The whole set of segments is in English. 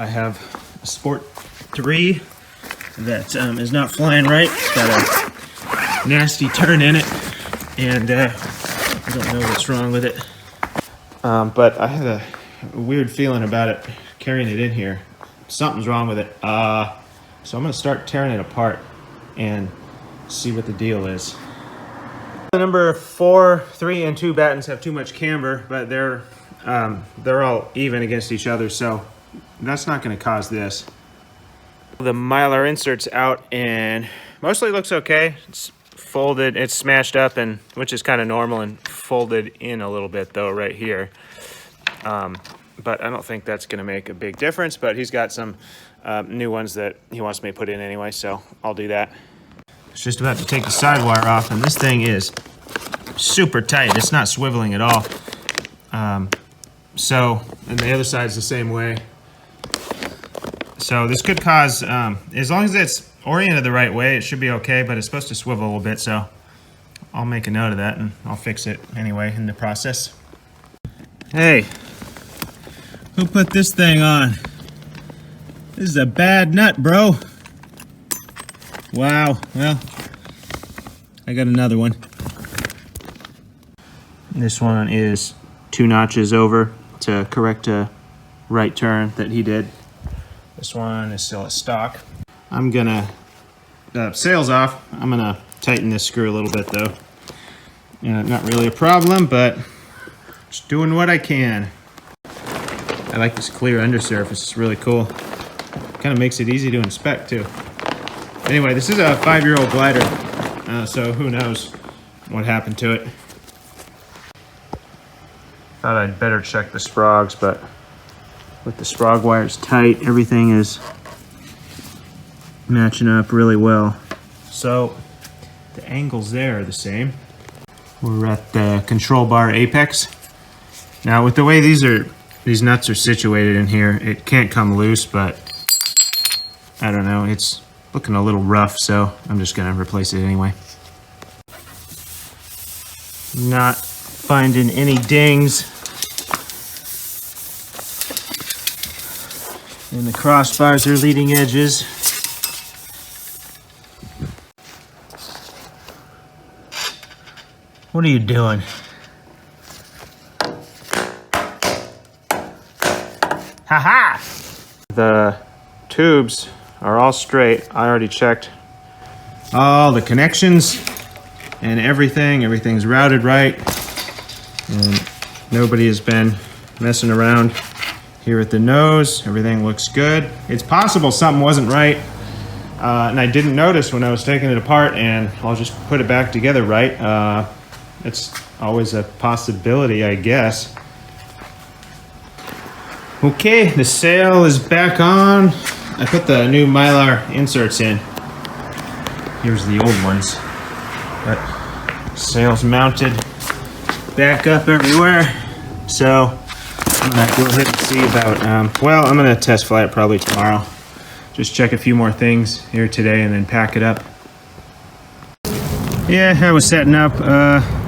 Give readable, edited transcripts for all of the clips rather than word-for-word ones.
I have a Sport 3 that is not flying right. It's got a nasty turn in it, and I don't know what's wrong with it. But I have a weird feeling about it carrying it in here. Something's wrong with it. So I'm gonna start tearing it apart and see what the deal is. The number 4, 3, and 2 battens have too much camber, but they're all even against each other, so that's not going to cause this. The mylar insert's out and mostly looks okay. It's folded, it's smashed up, and which is kind of normal, and folded in a little bit though right here. But I don't think that's going to make a big difference, but he's got some new ones that he wants me to put in anyway, so I'll do that. It's just about to take the side wire off, and this thing is super tight. It's not swiveling at all. And the other side's the same way. So this could cause, as long as it's oriented the right way, it should be okay, but it's supposed to swivel a little bit, so I'll make a note of that, and I'll fix it anyway in the process. Hey, who put this thing on? This is a bad nut, bro. Wow, well, I got another one. This one is 2 notches over to correct a right turn that he did. This one is still at stock. I'm gonna, sails off. I'm gonna tighten this screw a little bit though. Not really a problem, but just doing what I can. I like this clear undersurface, it's really cool. Kind of makes it easy to inspect too. Anyway, this is a 5-year-old glider, so who knows what happened to it. Thought I'd better check the sprogs, but with the sprog wires tight, everything is matching up really well. So the angles there are the same. We're at the control bar apex. Now with the way these nuts are situated in here, it can't come loose, but I don't know, it's looking a little rough, so I'm just gonna replace it anyway. Not finding any dings and the crossbars are leading edges. What are you doing? Ha-ha! The tubes are all straight. I already checked all the connections and everything's routed right, and nobody has been messing around here at the nose. Everything looks good. It's possible something wasn't right, and I didn't notice when I was taking it apart, and I'll just put it back together right. It's always a possibility, I guess. Okay, the sail is back on. I put the new mylar inserts in. Here's the old ones. But sail's mounted back up everywhere. So I'm gonna go ahead and see about, well, I'm gonna test fly it probably tomorrow. Just check a few more things here today and then pack it up. Yeah, I was setting up.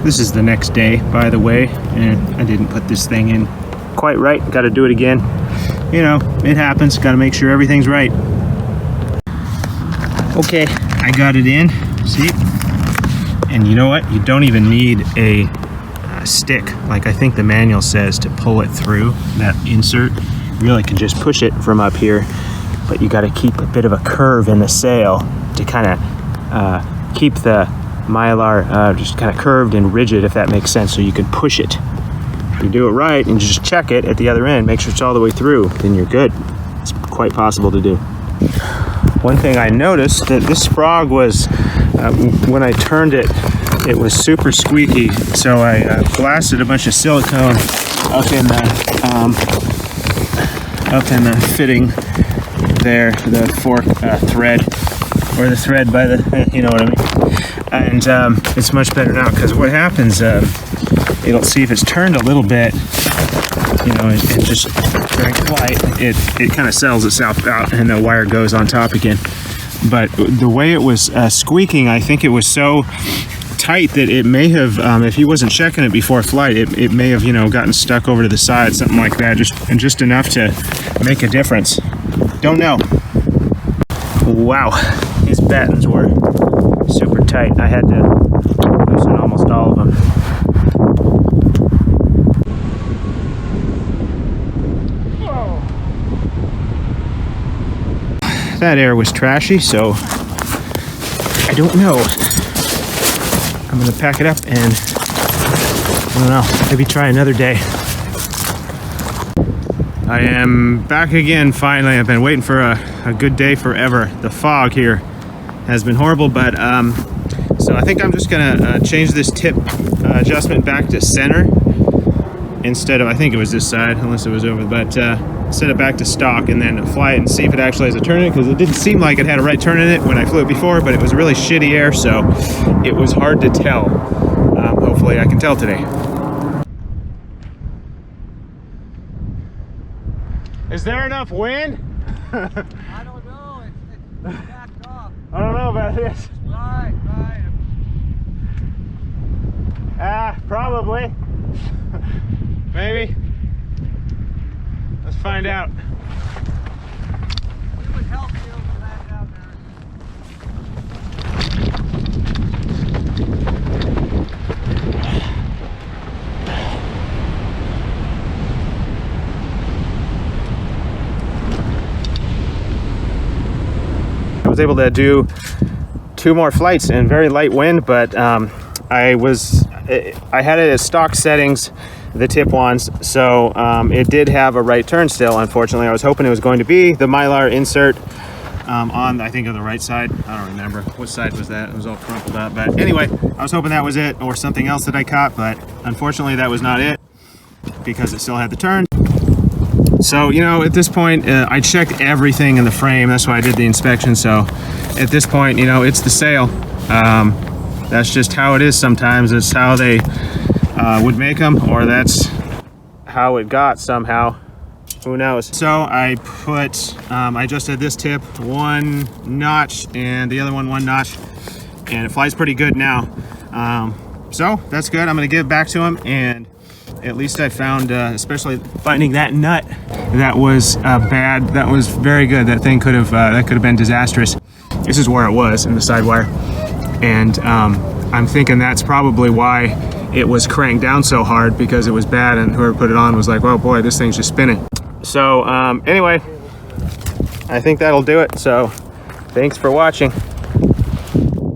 This is the next day, by the way, and I didn't put this thing in quite right. Got to do it again. You know, it happens. Got to make sure everything's right. Okay, I got it in. See? And you know what? You don't even need a stick, like I think the manual says, to pull it through that insert. You really can just push it from up here, but you got to keep a bit of a curve in the sail to kind of keep the mylar just kind of curved and rigid, if that makes sense, so you can push it. You do it right and just check it at the other end, make sure it's all the way through, then you're good. It's quite possible to do. One thing I noticed, that this sprog was, when I turned it, it was super squeaky, so I blasted a bunch of silicone up in the fitting there, the fork thread, or the thread by the, you know what I mean. And it's much better now, because what happens, it'll see if it's turned a little bit, you know, and just during flight, it kind of settles itself out and the wire goes on top again. But the way it was squeaking, I think it was so tight that it may have, if he wasn't checking it before flight, it may have, you know, gotten stuck over to the side, something like that, just enough to make a difference. Don't know. Wow, these battens were super tight. I had to loosen almost all of them. Whoa. That air was trashy, so I don't know. I'm gonna pack it up and I don't know, maybe try another day. I am back again finally. I've been waiting for a good day forever. The fog here has been horrible, but so I think I'm just gonna change this tip adjustment back to center instead of, I think it was this side, unless it was over, but set it back to stock and then fly it and see if it actually has a turn in it, because it didn't seem like it had a right turn in it when I flew it before, but it was really shitty air, so it was hard to tell. Hopefully I can tell today. Is there enough wind? I don't know. It's backed off. I don't know about this. Right. Probably. Maybe. Let's find out. We would help you to land down there. I was able to do 2 more flights in very light wind, but I had it at stock settings, the tip ones, so it did have a right turn still. Unfortunately, I was hoping it was going to be the mylar insert on, I think, on the right side. I don't remember what side was that. It was all crumpled up, but anyway, I was hoping that was it, or something else that I caught, but unfortunately that was not it, because it still had the turn. So, you know, at this point, I checked everything in the frame. That's why I did the inspection. So at this point, you know, it's the sail. That's just how it is sometimes. It's how they would make them, or that's how it got somehow. Who knows? So I put, I just had this tip 1 notch and the other one 1 notch, and it flies pretty good now. So that's good. I'm going to give it back to him, and at least I found, especially finding that nut that was bad. That was very good. That thing could have been disastrous. This is where it was in the sidewire, and I'm thinking that's probably why it was cranked down so hard, because it was bad, and whoever put it on was like, "Oh boy, this thing's just spinning." So anyway, I think that'll do it. So thanks for watching.